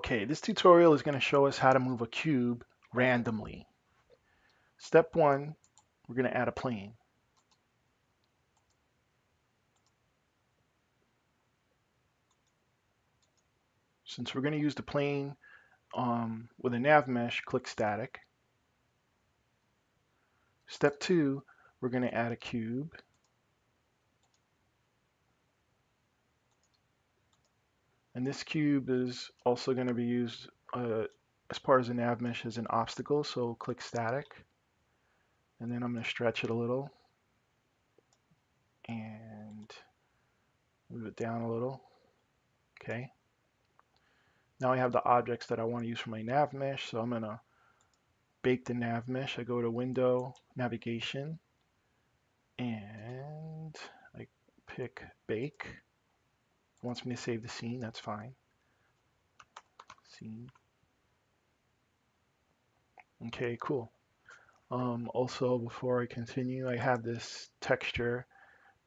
Okay, this tutorial is going to show us how to move a cube randomly. Step one, we're going to add a plane. Since we're going to use the plane with a nav mesh, click static. Step two, we're going to add a cube. And this cube is also going to be used as part of the nav mesh as an obstacle, so click static. And then I'm going to stretch it a little and move it down a little. Okay. Now I have the objects that I want to use for my nav mesh, so I'm going to bake the nav mesh. I go to Window, Navigation, and I pick Bake. It wants me to save the scene, that's fine. Scene. Okay, cool. Also, before I continue, I have this texture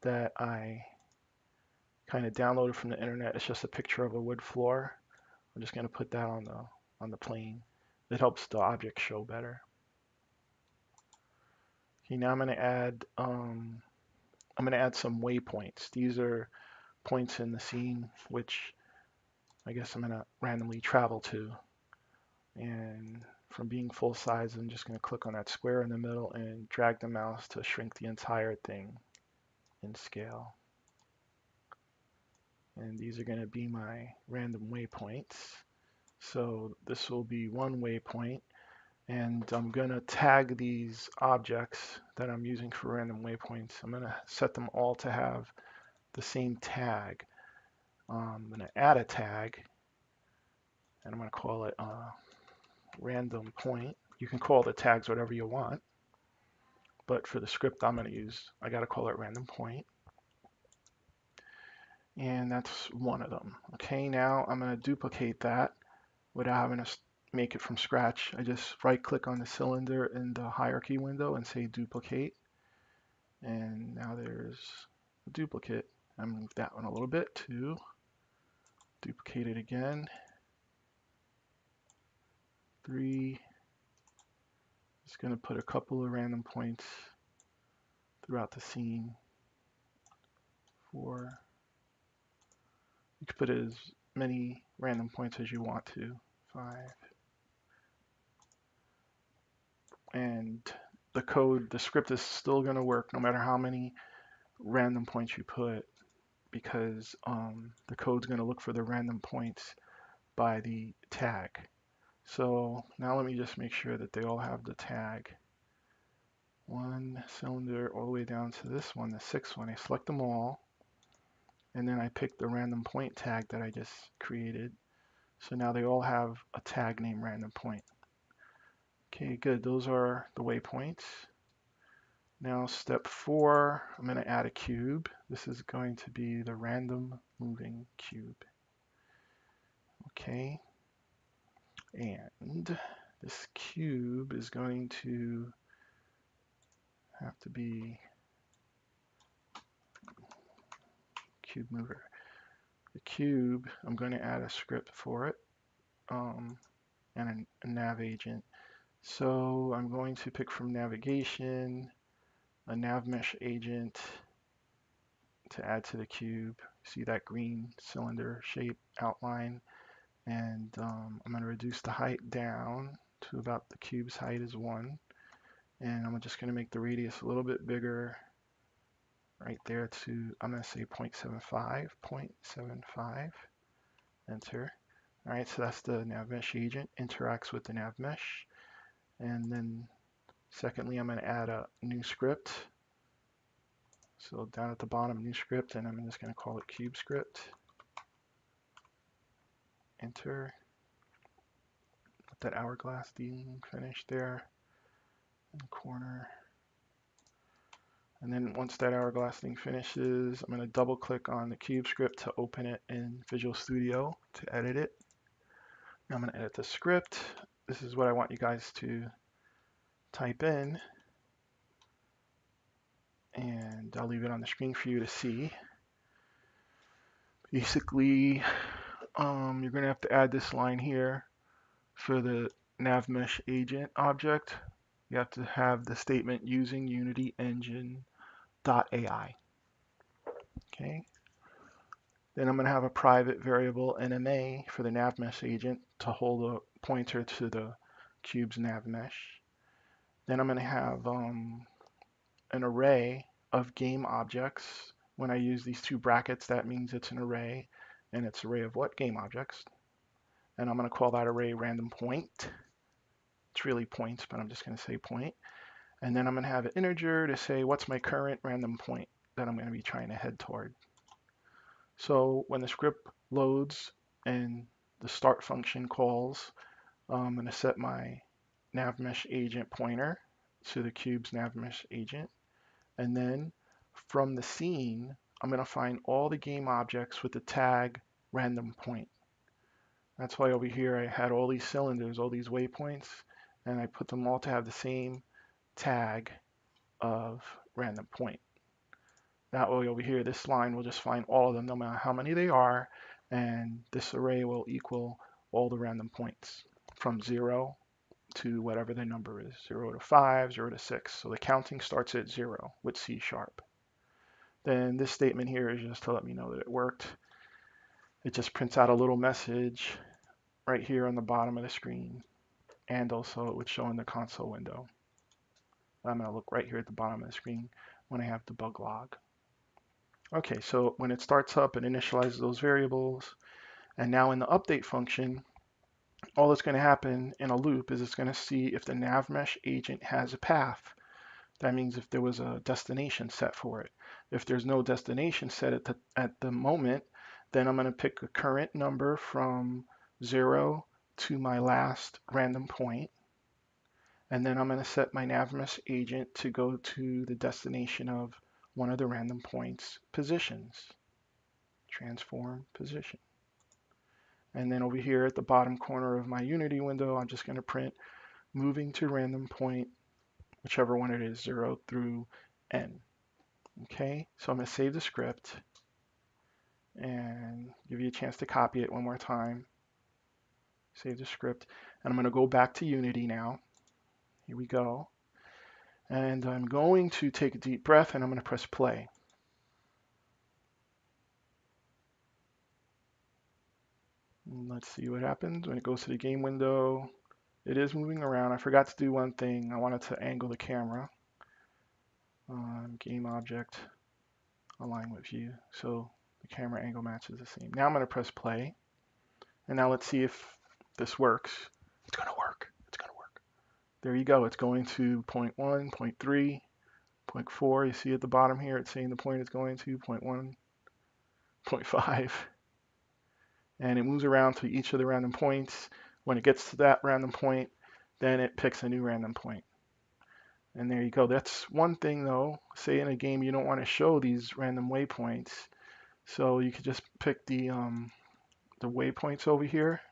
that I kind of downloaded from the internet. It's just a picture of a wood floor. I'm just going to put that on the plane. It helps the object show better. Okay, now I'm going to add some waypoints. These are points in the scene which I guess I'm going to randomly travel to. And from being full size, I'm just going to click on that square in the middle and drag the mouse to shrink the entire thing in scale. And these are going to be my random waypoints. So this will be one waypoint, and I'm going to tag these objects that I'm using for random waypoints. I'm going to set them all to have the same tag. I'm going to add a tag, and I'm going to call it random point. You can call the tags whatever you want, but for the script I'm going to use, I got to call it random point. And that's one of them. Okay, now I'm going to duplicate that without having to make it from scratch. I just right click on the cylinder in the hierarchy window and say duplicate. And now there's a duplicate. I move that one a little bit to duplicate it again. 3. Just going to put a couple of random points throughout the scene. 4. You can put as many random points as you want to. 5. And the script is still going to work no matter how many random points you put, because the code's going to look for the random points by the tag. So now let me just make sure that they all have the tag. One cylinder all the way down to this one, the 6th one. I select them all, and then I pick the random point tag that I just created. So now they all have a tag named random point. Okay, good. Those are the waypoints. Now step 4, I'm going to add a cube. This is going to be the random moving cube. Okay, and this cube is going to have to be cube mover. The cube, I'm going to add a script for it and a nav agent. So I'm going to pick from navigation a nav mesh agent to add to the cube. See that green cylinder shape outline, and I'm going to reduce the height down to about the cube's height is 1, and I'm just going to make the radius a little bit bigger right there to, I'm going to say 0.75, 0.75, enter. All right, so that's the nav mesh agent, interacts with the nav mesh. And then secondly, I'm going to add a new script. So down at the bottom, new script, and I'm just going to call it cube script. Enter. Let that hourglass thing finish there in the corner. And then once that hourglass thing finishes, I'm going to double click on the cube script to open it in Visual Studio to edit it. Now I'm going to edit the script. This is what I want you guys to type in, and I'll leave it on the screen for you to see. Basically, you're going to have to add this line here for the navmesh agent object. You have to have the statement using Unity engine.ai. Okay. Then I'm going to have a private variable NMA for the navmesh agent to hold a pointer to the cube's navmesh. Then I'm going to have an array of game objects. When I use these two brackets, that means it's an array, and it's an array of what? Game objects. And I'm going to call that array random point. It's really points, but I'm just going to say point. And then I'm going to have an integer to say what's my current random point that I'm going to be trying to head toward. So when the script loads and the start function calls, I'm going to set my navmesh agent pointer to the cube's navmesh agent. And then from the scene, I'm going to find all the game objects with the tag random point. That's why over here I had all these cylinders, all these waypoints, and I put them all to have the same tag of random point. That way over here, this line will just find all of them, no matter how many they are, and this array will equal all the random points from 0 to whatever the number is, 0 to 5, 0 to 6. So the counting starts at 0 with C#. Then this statement here is just to let me know that it worked. It just prints out a little message right here on the bottom of the screen, and also it would show in the console window. I'm going to look right here at the bottom of the screen when I have debug log. Okay, so when it starts up, it initializes those variables, and now in the update function, all that's going to happen in a loop is it's going to see if the navmesh agent has a path. That means if there was a destination set for it. If there's no destination set at the moment, then I'm going to pick a current number from 0 to my last random point. And then I'm going to set my navmesh agent to go to the destination of one of the random points positions. Transform position. And then over here at the bottom corner of my Unity window, I'm just going to print moving to random point, whichever one it is, 0 through n. Okay, so I'm going to save the script and give you a chance to copy it one more time. Save the script, and I'm going to go back to Unity now. Here we go. And I'm going to take a deep breath, and I'm going to press play. And let's see what happens when it goes to the game window. It is moving around. I forgot to do one thing. I wanted to angle the camera. Game object, align with view. So the camera angle matches the same. Now I'm going to press play. And now let's see if this works. It's going to work. It's going to work. There you go. It's going to point 1, point 3, point 4. You see at the bottom here, it's saying the point is going to point 1, point 5. And it moves around to each of the random points. When it gets to that random point, then it picks a new random point. And there you go. That's one thing though. Say in a game you don't want to show these random waypoints. So you could just pick the waypoints over here.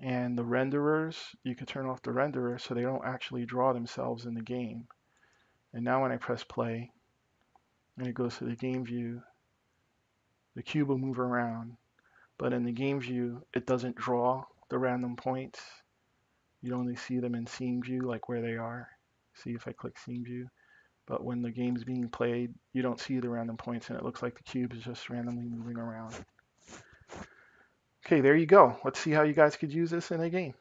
And the renderers, you can turn off the renderer so they don't actually draw themselves in the game. And now when I press play, and it goes to the game view, the cube will move around. But in the game view, it doesn't draw the random points. You only see them in scene view, like where they are. See if I click scene view. But when the game's being played, you don't see the random points, and it looks like the cube is just randomly moving around. Okay, there you go. Let's see how you guys could use this in a game.